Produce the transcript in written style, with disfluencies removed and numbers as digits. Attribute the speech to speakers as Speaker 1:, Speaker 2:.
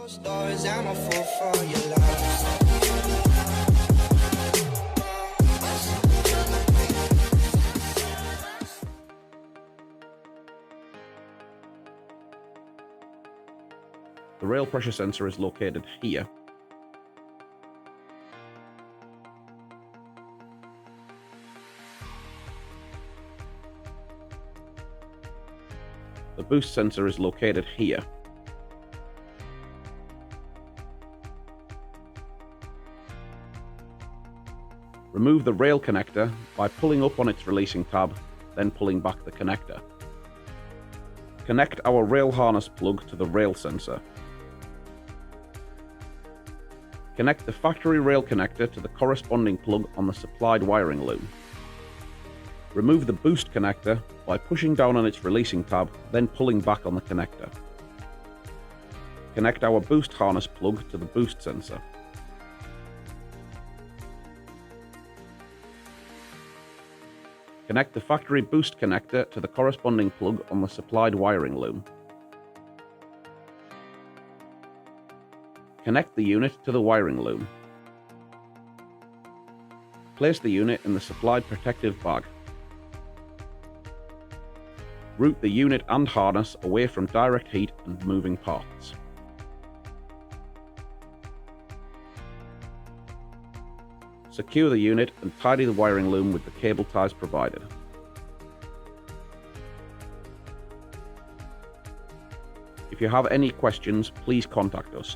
Speaker 1: Stories, I'm a fool for your love.
Speaker 2: The rail pressure sensor is located here. The boost sensor is located here. Remove the rail connector by pulling up on its releasing tab, then pulling back the connector. Connect our rail harness plug to the rail sensor. Connect the factory rail connector to the corresponding plug on the supplied wiring loom. Remove the boost connector by pushing down on its releasing tab, then pulling back on the connector. Connect our boost harness plug to the boost sensor. Connect the factory boost connector to the corresponding plug on the supplied wiring loom. Connect the unit to the wiring loom. Place the unit in the supplied protective bag. Route the unit and harness away from direct heat and moving parts. Secure the unit and tidy the wiring loom with the cable ties provided. If you have any questions, please contact us.